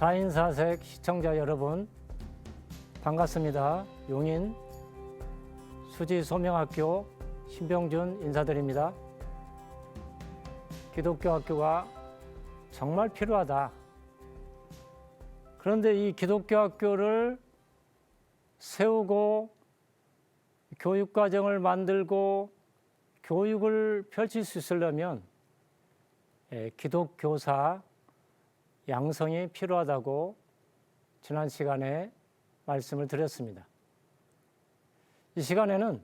4인사색 시청자 여러분 반갑습니다. 용인 수지소명학교 신병준 인사드립니다. 기독교 학교가 정말 필요하다. 그런데 이 기독교 학교를 세우고 교육과정을 만들고 교육을 펼칠 수 있으려면 기독교사 양성이 필요하다고 지난 시간에 말씀을 드렸습니다. 이 시간에는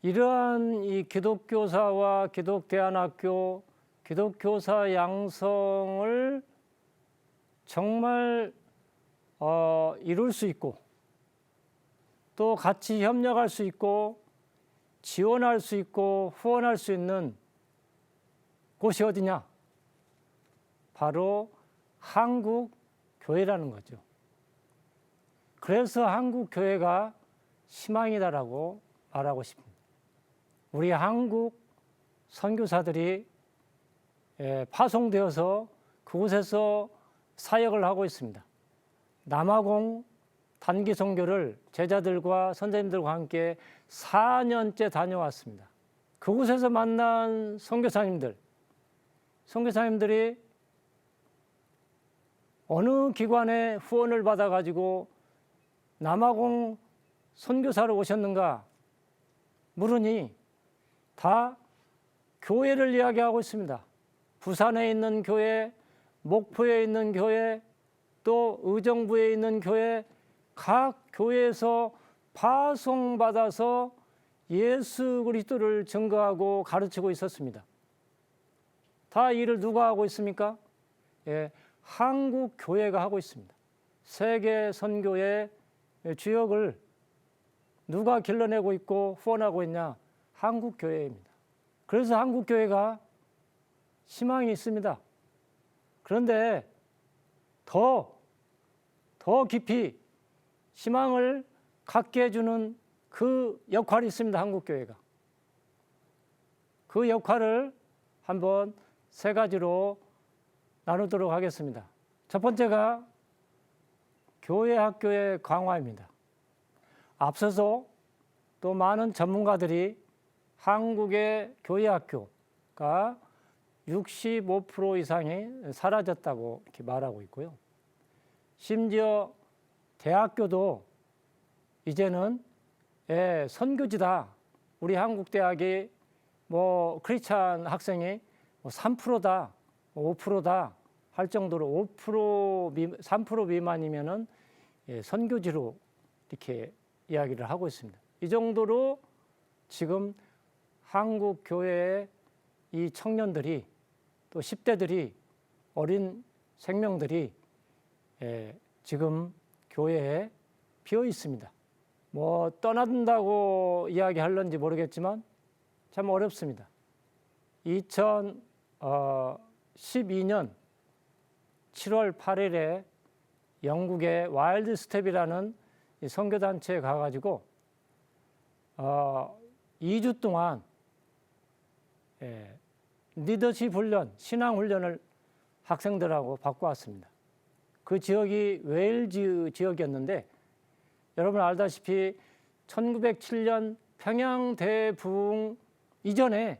이러한 이 기독교사와 기독대안학교, 기독교사 양성을 정말 이룰 수 있고 또 같이 협력할 수 있고 지원할 수 있고 후원할 수 있는 곳이 어디냐? 바로 한국교회라는 거죠. 그래서 한국교회가 희망이다라고 말하고 싶습니다. 우리 한국 선교사들이 파송되어서 그곳에서 사역을 하고 있습니다. 남아공 단기 선교를 제자들과 선생님들과 함께 4년째 다녀왔습니다. 그곳에서 만난 선교사님들이 어느 기관의 후원을 받아가지고 남아공 선교사로 오셨는가 물으니 다 교회를 이야기하고 있습니다. 부산에 있는 교회, 목포에 있는 교회, 또 의정부에 있는 교회, 각 교회에서 파송받아서 예수 그리스도를 증거하고 가르치고 있었습니다. 다 일을 누가 하고 있습니까? 한국 교회가 하고 있습니다. 세계 선교의 주역을 누가 길러내고 있고 후원하고 있냐? 한국 교회입니다. 그래서 한국 교회가 희망이 있습니다. 그런데 더 깊이 희망을 갖게 해주는 그 역할이 있습니다. 한국 교회가. 그 역할을 한번 세 가지로 나누도록 하겠습니다. 첫 번째가 교회 학교의 강화입니다. 앞서서 또 많은 전문가들이 한국의 교회 학교가 65% 이상이 사라졌다고 이렇게 말하고 있고요. 심지어 대학교도 이제는 선교지다. 우리 한국 대학이 크리스찬 학생이 3%다, 5%다 할 정도로 3% 미만이면은 선교지로 이렇게 이야기를 하고 있습니다. 이 정도로 지금 한국 교회의 이 청년들이 또 10대들이 어린 생명들이 지금 교회에 비어 있습니다. 떠난다고 이야기할런지 모르겠지만 참 어렵습니다. 2012년 7월 8일에 영국의 와일드 스텝이라는 선교단체에 가가지고 2주 동안 리더십 훈련, 신앙 훈련을 학생들하고 받고 왔습니다. 그 지역이 웨일즈 지역이었는데 여러분 알다시피 1907년 평양 대부흥 이전에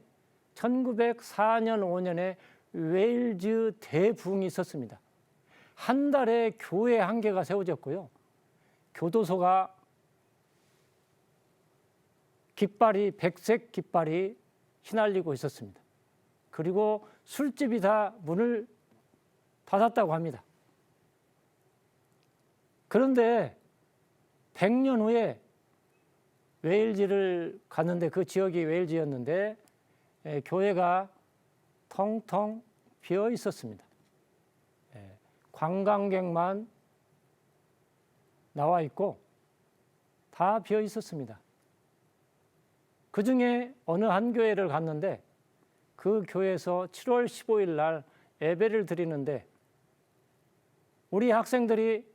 1904년 5년에 웨일즈 대부흥이 있었습니다. 한 달에 교회 한 개가 세워졌고요. 교도소가 백색 깃발이 휘날리고 있었습니다. 그리고 술집이 다 문을 닫았다고 합니다. 그런데 100년 후에 웨일즈를 갔는데 그 지역이 웨일즈였는데 교회가 텅텅 비어 있었습니다. 관광객만 나와 있고 다 비어 있었습니다. 그 중에 어느 한 교회를 갔는데 그 교회에서 7월 15일 날 예배를 드리는데 우리 학생들이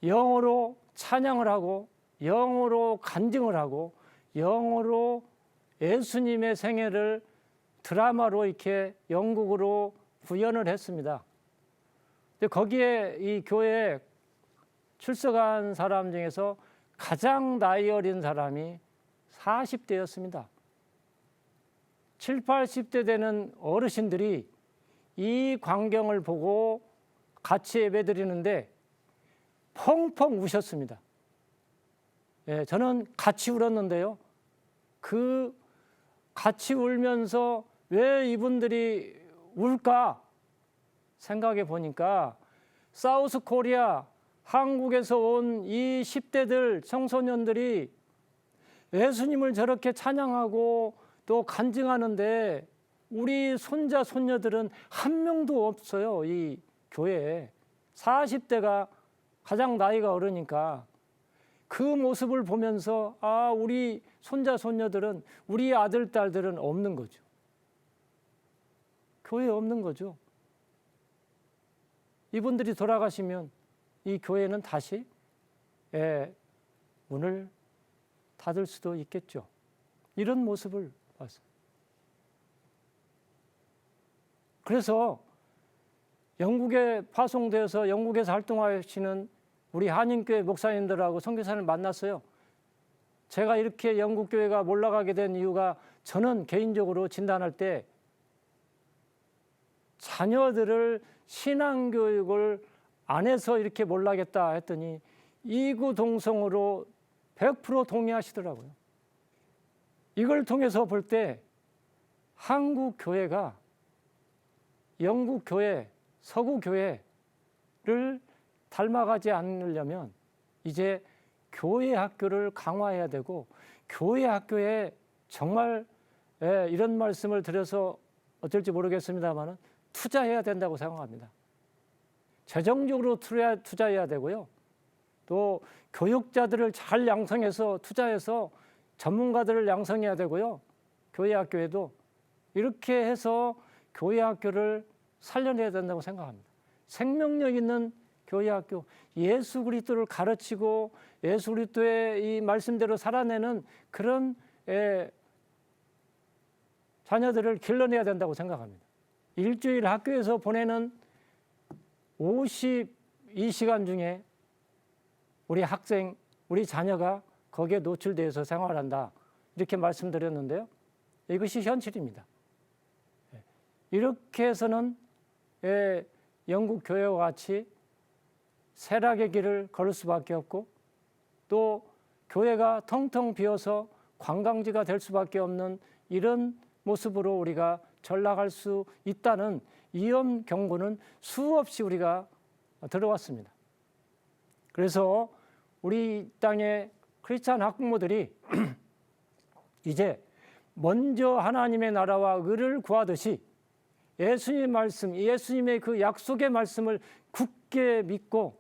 영어로 찬양을 하고 영어로 간증을 하고 영어로 예수님의 생애를 드라마로 이렇게 영국으로 구현을 했습니다. 근데 거기에 이 교회에 출석한 사람 중에서 가장 나이 어린 사람이 40대였습니다. 7, 80대 되는 어르신들이 이 광경을 보고 같이 예배드리는데 펑펑 우셨습니다. 예, 저는 같이 울었는데요. 그 같이 울면서 왜 이분들이 울까 생각해 보니까 사우스 코리아 한국에서 온 이 10대들 청소년들이 예수님을 저렇게 찬양하고 또 간증하는데 우리 손자 손녀들은 한 명도 없어요. 이 교회에. 40대가 가장 나이가 어르니까 그 모습을 보면서 아, 우리 손자 손녀들은, 우리 아들 딸들은 없는 거죠. 교회에 없는 거죠. 이분들이 돌아가시면 이 교회는 다시 문을 닫을 수도 있겠죠. 이런 모습을 봤어요. 그래서 영국에 파송되어서 영국에서 활동하시는 우리 한인교회 목사님들하고 선교사를 만났어요. 제가 이렇게 영국교회가 몰락하게 된 이유가, 저는 개인적으로 진단할 때 자녀들을 신앙교육을 안 해서 이렇게 몰락했다 했더니 이구동성으로 100% 동의하시더라고요. 이걸 통해서 볼 때 한국 교회가 영국 교회, 서구 교회를 닮아가지 않으려면 이제 교회 학교를 강화해야 되고, 교회 학교에 정말 이런 말씀을 드려서 어쩔지 모르겠습니다만 투자해야 된다고 생각합니다. 재정적으로 투자해야 되고요. 또 교육자들을 잘 양성해서 투자해서 전문가들을 양성해야 되고요. 교회 학교에도 이렇게 해서 교회 학교를 살려내야 된다고 생각합니다. 생명력 있는 교회 학교, 예수 그리스도를 가르치고 예수 그리스도의 이 말씀대로 살아내는 그런 자녀들을 길러내야 된다고 생각합니다. 일주일 학교에서 보내는 52시간 중에 우리 학생, 우리 자녀가 거기에 노출되어서 생활한다, 이렇게 말씀드렸는데요. 이것이 현실입니다. 이렇게 해서는 영국 교회와 같이 쇠락의 길을 걸을 수밖에 없고, 또 교회가 텅텅 비어서 관광지가 될 수밖에 없는 이런 모습으로 우리가 전락할 수 있다는 위험 경고는 수없이 우리가 들어왔습니다. 그래서 우리 땅의 크리스찬 학부모들이 이제 먼저 하나님의 나라와 의를 구하듯이 예수님의 말씀, 예수님의 그 약속의 말씀을 굳게 믿고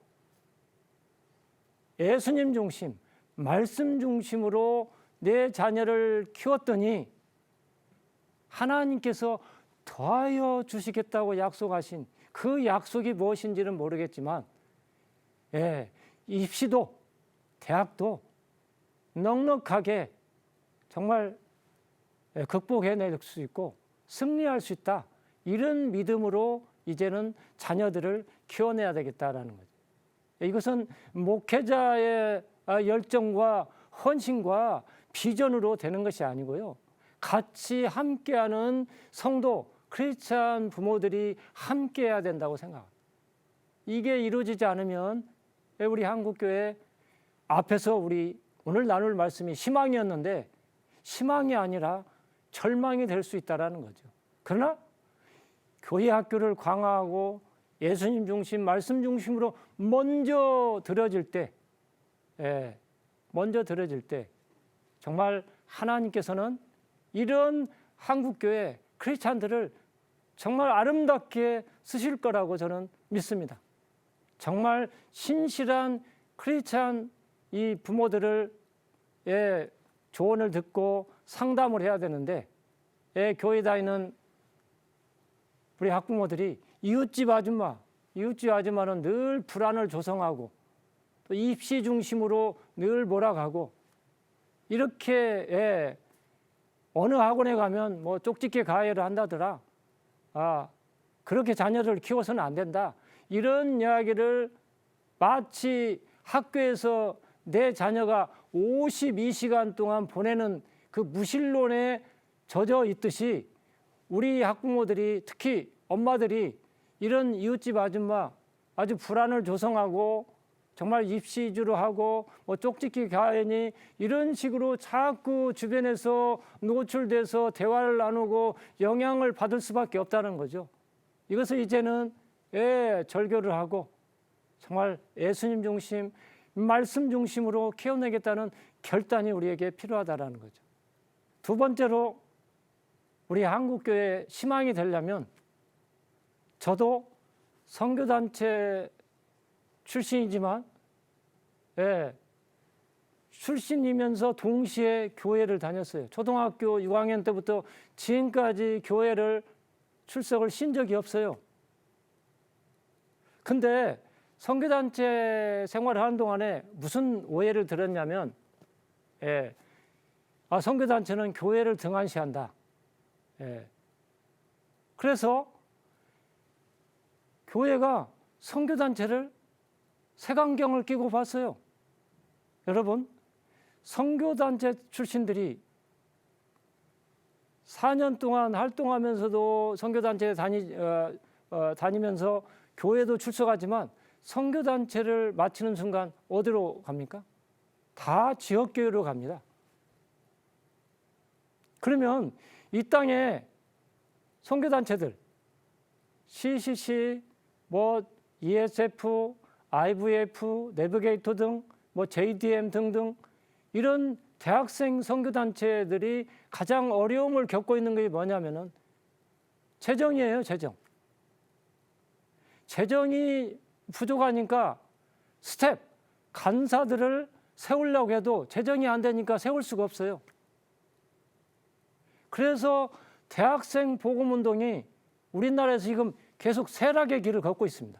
예수님 중심, 말씀 중심으로 내 자녀를 키웠더니 하나님께서 더하여 주시겠다고 약속하신 그 약속이 무엇인지는 모르겠지만, 입시도 대학도 넉넉하게 정말 극복해낼 수 있고 승리할 수 있다, 이런 믿음으로 이제는 자녀들을 키워내야 되겠다라는 거죠. 이것은 목회자의 열정과 헌신과 비전으로 되는 것이 아니고요, 같이 함께하는 성도, 크리스찬 부모들이 함께해야 된다고 생각합니다. 이게 이루어지지 않으면 우리 한국교회 앞에서 우리 오늘 나눌 말씀이 희망이었는데 희망이 아니라 절망이 될 수 있다는 거죠. 그러나 교회 학교를 강화하고 예수님 중심, 말씀 중심으로 먼저 들어질 때, 정말 하나님께서는 이런 한국교회 크리스찬들을 정말 아름답게 쓰실 거라고 저는 믿습니다. 정말 신실한 크리스찬 이 부모들을 조언을 듣고 상담을 해야 되는데, 교회 다니는 우리 학부모들이 이웃집 아줌마는 늘 불안을 조성하고 또 입시 중심으로 늘 몰아가고, 이렇게 어느 학원에 가면 뭐 쪽집게 가해를 한다더라, 그렇게 자녀를 키워서는 안 된다, 이런 이야기를 마치 학교에서 내 자녀가 52시간 동안 보내는 그 무신론에 젖어 있듯이 우리 학부모들이, 특히 엄마들이 이런 이웃집 아줌마 아주 불안을 조성하고 정말 입시 위주로 하고 뭐 쪽집기 가연이 이런 식으로 자꾸 주변에서 노출돼서 대화를 나누고 영향을 받을 수밖에 없다는 거죠. 이것을 이제는 절교를 하고 정말 예수님 중심, 말씀 중심으로 키워내겠다는 결단이 우리에게 필요하다는 거죠. 두 번째로 우리 한국교회 희망이 되려면 저도 선교단체 출신이지만 출신이면서 동시에 교회를 다녔어요. 초등학교 6학년 때부터 지금까지 교회를 출석을 쉰 적이 없어요. 근데 선교단체 생활을 하는 동안에 무슨 오해를 들었냐면 선교단체는 교회를 등한시한다. 그래서 교회가 선교단체를 색안경을 끼고 봤어요. 여러분, 선교단체 출신들이 4년 동안 활동하면서도 선교단체에 다니면서 교회도 출석하지만 선교단체를 마치는 순간 어디로 갑니까? 다 지역교회로 갑니다. 그러면 이 땅에 선교단체들, CCC, ESF, IVF, 내비게이터 등, JDM 등등 이런 대학생 선교단체들이 가장 어려움을 겪고 있는 게 뭐냐면은 재정이에요, 재정. 재정이 부족하니까 스텝, 간사들을 세우려고 해도 재정이 안 되니까 세울 수가 없어요. 그래서 대학생 복음운동이 우리나라에서 지금 계속 쇠락의 길을 걷고 있습니다.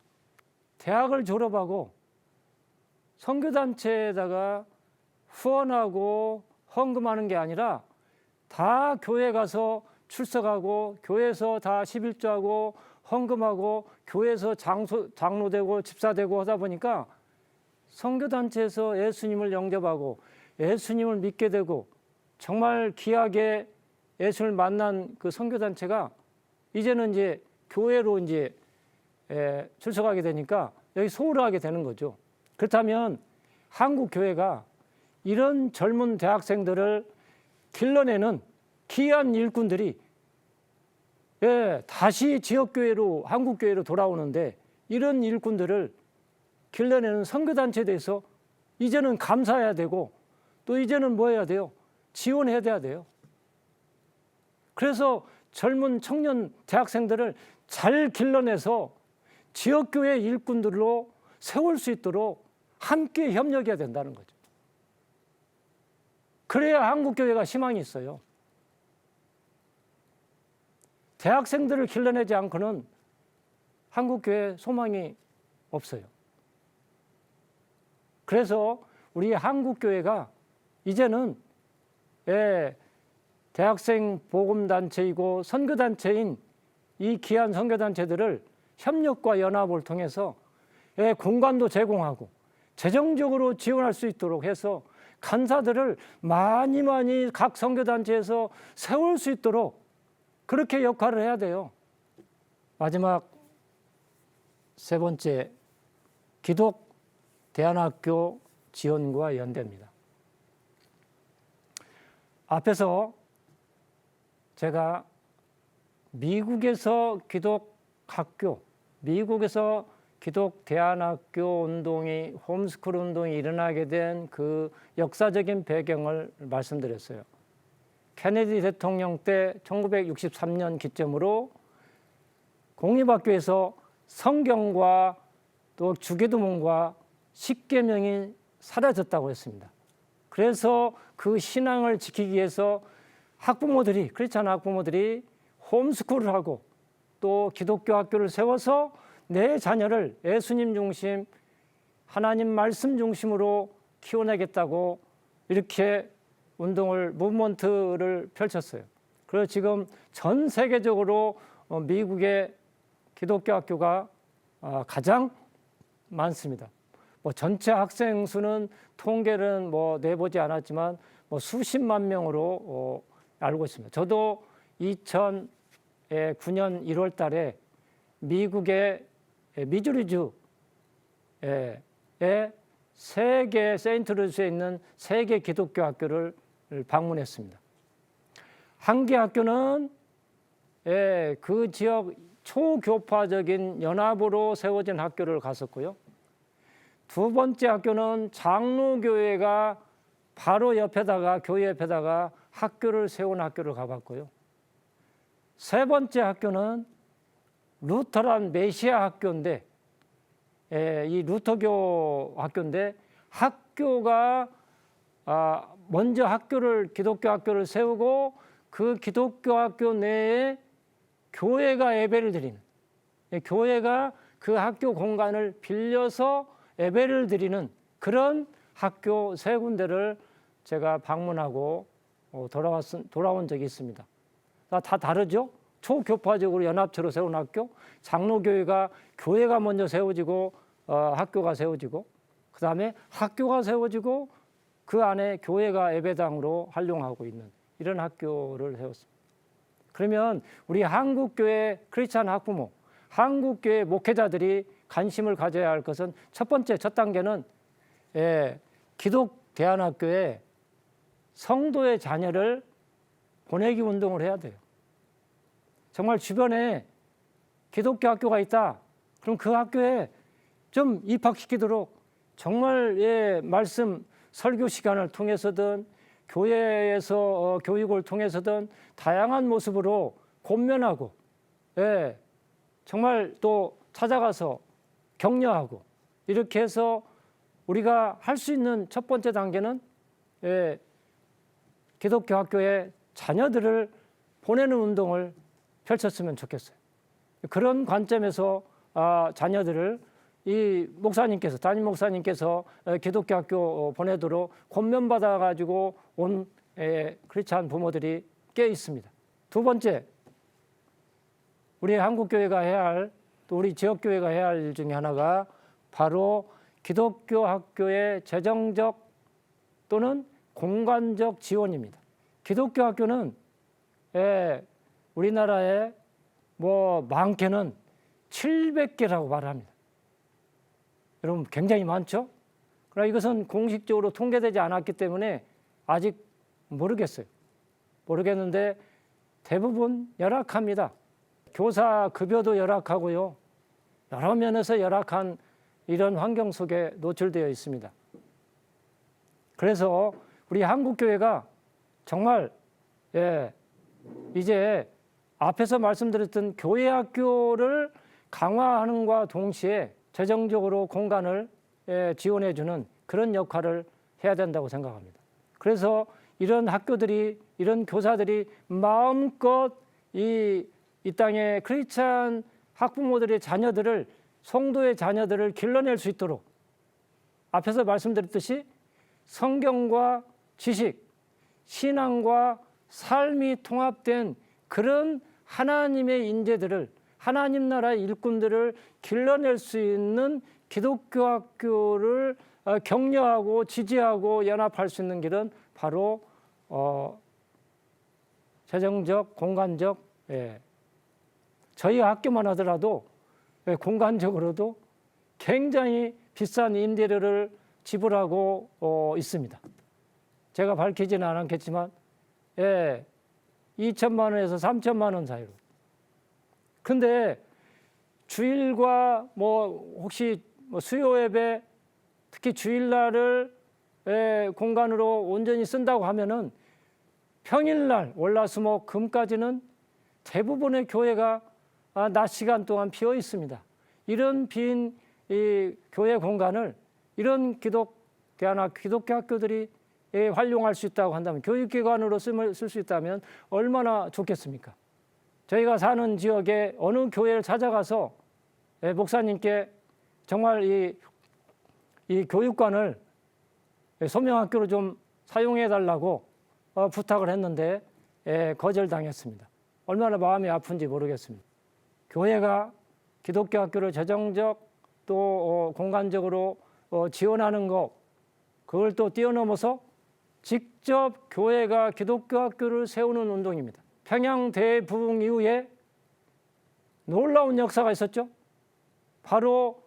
대학을 졸업하고 선교단체에다가 후원하고 헌금하는 게 아니라 다 교회 가서 출석하고 교회에서 다 11조하고 헌금하고 교회에서 장로되고 집사되고 하다 보니까 선교단체에서 예수님을 영접하고 예수님을 믿게 되고 정말 귀하게 예수를 만난 그 선교단체가 이제는 이제 교회로 이제 출석하게 되니까 여기 소홀하게 되는 거죠. 그렇다면 한국 교회가 이런 젊은 대학생들을 길러내는 귀한 일꾼들이 다시 지역교회로 한국교회로 돌아오는데 이런 일꾼들을 길러내는 선교단체에 대해서 이제는 감사해야 되고 또 이제는 뭐 해야 돼요? 지원해야 돼요. 그래서 젊은 청년 대학생들을 잘 길러내서 지역교회 일꾼들로 세울 수 있도록 함께 협력해야 된다는 거죠. 그래야 한국교회가 희망이 있어요. 대학생들을 길러내지 않고는 한국교회 소망이 없어요. 그래서 우리 한국교회가 이제는 대학생 복음단체이고 선교단체인 이 귀한 선교단체들을 협력과 연합을 통해서 공간도 제공하고 재정적으로 지원할 수 있도록 해서 간사들을 많이 각 선교단체에서 세울 수 있도록 그렇게 역할을 해야 돼요. 마지막 세 번째, 기독 대안학교 지원과 연대입니다. 앞에서 제가 미국에서 기독학교, 미국에서 기독 대안학교 운동이, 홈스쿨 운동이 일어나게 된 그 역사적인 배경을 말씀드렸어요. 케네디 대통령 때 1963년 기점으로 공립학교에서 성경과 또 주기도문과 십계명이 사라졌다고 했습니다. 그래서 그 신앙을 지키기 위해서 학부모들이, 크리스찬 학부모들이 홈스쿨을 하고 또 기독교 학교를 세워서 내 자녀를 예수님 중심, 하나님 말씀 중심으로 키워내겠다고 이렇게 운동을, 무브먼트를 펼쳤어요. 그래서 지금 전 세계적으로 미국의 기독교 학교가 가장 많습니다. 뭐 전체 학생 수는 통계는 뭐 내보지 않았지만 뭐 수십만 명으로 알고 있습니다. 저도 2009년 1월 달에 미국의 미주리주에 세인트루이스에 있는 세 개 기독교 학교를 방문했습니다. 한 개 학교는 그 지역 초교파적인 연합으로 세워진 학교를 갔었고요. 두 번째 학교는 장로교회가 바로 옆에다가 교회 옆에다가 학교를 세운 학교를 가봤고요. 세 번째 학교는 루터란 메시아 학교인데 이 루터교 학교인데 학교가 먼저 기독교 학교를 세우고 그 기독교 학교 내에 교회가 예배를 드리는, 교회가 그 학교 공간을 빌려서 예배를 드리는 그런 학교 세 군데를 제가 방문하고 돌아온 적이 있습니다. 다 다르죠? 초교파적으로 연합체로 세운 학교, 장로교회가 교회가 먼저 세워지고 학교가 세워지고, 그 다음에 학교가 세워지고 그 안에 교회가 예배당으로 활용하고 있는 이런 학교를 세웠습니다. 그러면 우리 한국교회 크리스찬 학부모, 한국교회 목회자들이 관심을 가져야 할 것은 첫 번째, 첫 단계는 기독대안학교에 성도의 자녀를 보내기 운동을 해야 돼요. 정말 주변에 기독교 학교가 있다. 그럼 그 학교에 좀 입학시키도록 정말 말씀 설교 시간을 통해서든 교회에서 교육을 통해서든 다양한 모습으로 권면하고 정말 또 찾아가서 격려하고 이렇게 해서 우리가 할 수 있는 첫 번째 단계는 기독교 학교에 자녀들을 보내는 운동을 펼쳤으면 좋겠어요. 그런 관점에서 자녀들을 이 목사님께서, 담임 목사님께서 기독교 학교 보내도록 권면받아 가지고 온 크리스찬 부모들이 꽤 있습니다. 두 번째, 우리 한국교회가 해야 할, 또 우리 지역교회가 해야 할 일 중에 하나가 바로 기독교 학교의 재정적 또는 공간적 지원입니다. 기독교 학교는 우리나라에 뭐 많게는 700개라고 말합니다. 여러분 굉장히 많죠? 그러나 이것은 공식적으로 통계되지 않았기 때문에 아직 모르겠는데 대부분 열악합니다. 교사 급여도 열악하고요. 여러 면에서 열악한 이런 환경 속에 노출되어 있습니다. 그래서 우리 한국교회가 정말 이제 앞에서 말씀드렸던 교회 학교를 강화하는 것과 동시에 재정적으로 공간을 지원해 주는 그런 역할을 해야 된다고 생각합니다. 그래서 이런 학교들이, 이런 교사들이 마음껏 이 땅의 크리스찬 학부모들의 자녀들을, 성도의 자녀들을 길러낼 수 있도록 앞에서 말씀드렸듯이 성경과 지식, 신앙과 삶이 통합된 그런 하나님의 인재들을, 하나님 나라의 일꾼들을 길러낼 수 있는 기독교 학교를 격려하고 지지하고 연합할 수 있는 길은 바로 재정적, 공간적, 저희 학교만 하더라도 공간적으로도 굉장히 비싼 임대료를 지불하고 있습니다. 제가 밝히지는 않았겠지만 2천만 원에서 3천만 원 사이로. 근데 주일과 혹시 수요 예배, 특히 주일날을 공간으로 온전히 쓴다고 하면은 평일날 월화수목 금까지는 대부분의 교회가 낮 시간 동안 비어 있습니다. 이런 빈 이 교회 공간을 이런 기독교 학교들이 활용할 수 있다고 한다면, 교육기관으로 쓸 수 있다면 얼마나 좋겠습니까? 저희가 사는 지역에 어느 교회를 찾아가서 목사님께 정말 이 교육관을 소명학교로 좀 사용해 달라고 부탁을 했는데 거절당했습니다. 얼마나 마음이 아픈지 모르겠습니다. 교회가 기독교 학교를 재정적 또 공간적으로 지원하는 것, 그걸 또 뛰어넘어서 직접 교회가 기독교 학교를 세우는 운동입니다. 평양 대부흥 이후에 놀라운 역사가 있었죠. 바로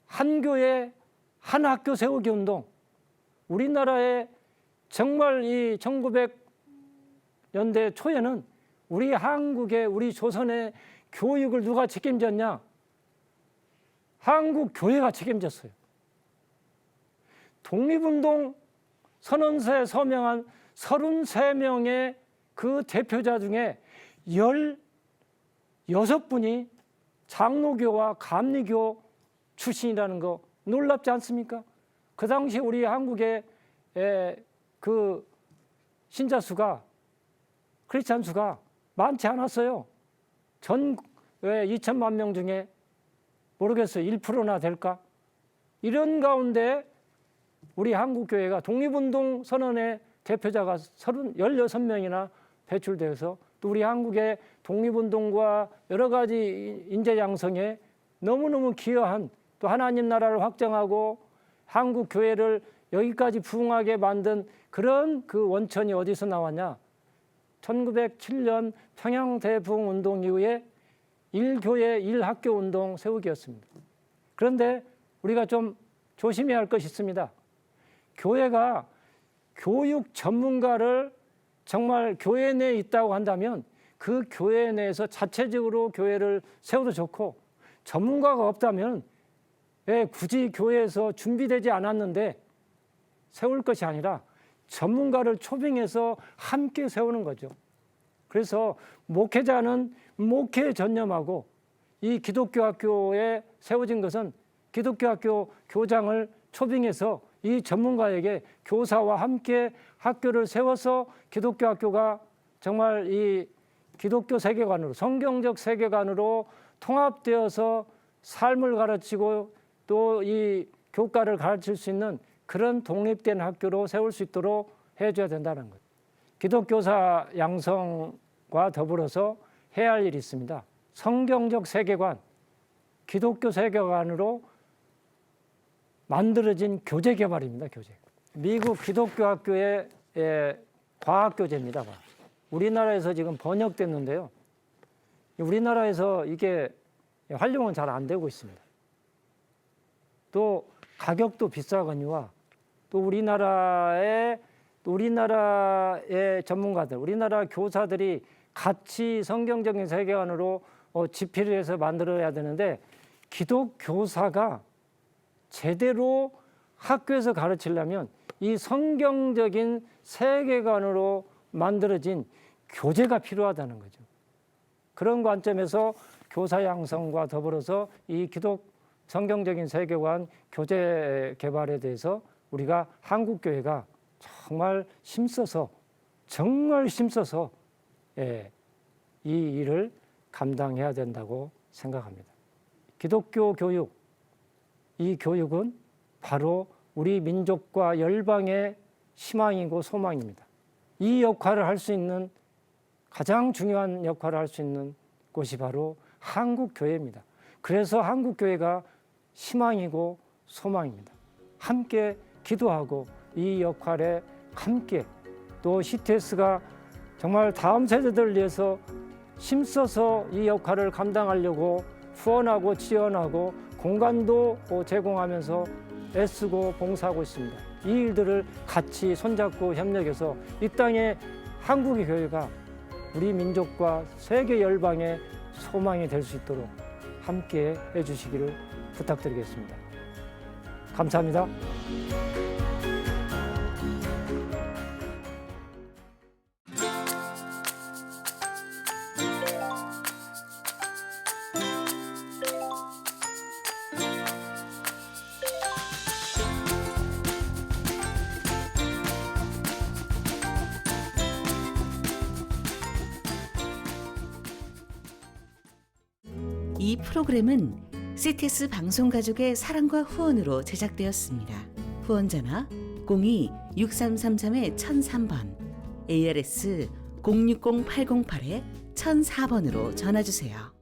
한 교회 한 학교 세우기 운동. 우리나라에 정말 이 1900년대 초에는 우리 한국의 우리 조선의 교육을 누가 책임졌냐? 한국 교회가 책임졌어요. 독립운동 선언서에 서명한 33명의 그 대표자 중에 16분이 장로교와 감리교 출신이라는 거 놀랍지 않습니까? 그 당시 우리 한국의 그 신자 수가, 크리스찬 수가 많지 않았어요. 전 2천만 명 중에 모르겠어요. 1%나 될까? 이런 가운데 우리 한국교회가 독립운동 선언의 대표자가 16명이나 배출되어서 또 우리 한국의 독립운동과 여러 가지 인재 양성에 너무너무 기여한, 또 하나님 나라를 확장하고 한국 교회를 여기까지 부흥하게 만든 그런 그 원천이 어디서 나왔냐? 1907년 평양 대부흥 운동 이후에 1교회 1학교 운동 세우기였습니다. 그런데 우리가 좀 조심해야 할 것이 있습니다. 교회가 교육 전문가를 정말 교회 내에 있다고 한다면 그 교회 내에서 자체적으로 교회를 세워도 좋고, 전문가가 없다면 왜 굳이 교회에서 준비되지 않았는데 세울 것이 아니라 전문가를 초빙해서 함께 세우는 거죠. 그래서 목회자는 목회에 전념하고, 이 기독교 학교에 세워진 것은 기독교 학교 교장을 초빙해서 이 전문가에게 교사와 함께 학교를 세워서 기독교 학교가 정말 이 기독교 세계관으로, 성경적 세계관으로 통합되어서 삶을 가르치고 또 이 교과를 가르칠 수 있는 그런 독립된 학교로 세울 수 있도록 해줘야 된다는 것. 기독교사 양성과 더불어서 해야 할 일이 있습니다. 성경적 세계관, 기독교 세계관으로 만들어진 교재 개발입니다. 교재. 미국 기독교 학교의 과학교재입니다. 우리나라에서 지금 번역됐는데요. 우리나라에서 이게 활용은 잘 안 되고 있습니다. 또 가격도 비싸거니와 또 우리나라의 전문가들, 우리나라 교사들이 같이 성경적인 세계관으로 집필을 해서 만들어야 되는데, 기독교사가 제대로 학교에서 가르치려면 이 성경적인 세계관으로 만들어진 교재가 필요하다는 거죠. 그런 관점에서 교사 양성과 더불어서 이 성경적인 세계관 교재 개발에 대해서 우리가 한국교회가 정말 힘써서 이 일을 감당해야 된다고 생각합니다. 기독교 교육, 이 교육은 바로 우리 민족과 열방의 희망이고 소망입니다. 이 역할을 할 수 있는, 가장 중요한 역할을 할 수 있는 곳이 바로 한국교회입니다. 그래서 한국교회가 희망이고 소망입니다. 함께 기도하고 이 역할에 함께, 또 CTS가 정말 다음 세대들을 위해서 힘써서 이 역할을 감당하려고 후원하고 지원하고 공간도 제공하면서 애쓰고 봉사하고 있습니다. 이 일들을 같이 손잡고 협력해서 이 땅에 한국의 교회가 우리 민족과 세계 열방의 소망이 될 수 있도록 함께 해주시기를 부탁드리겠습니다. 감사합니다. 이 프로그램은 CTS 방송가족의 사랑과 후원으로 제작되었습니다. 후원전화 02-6333-1003번, ARS 060-808-1004번으로 전화주세요.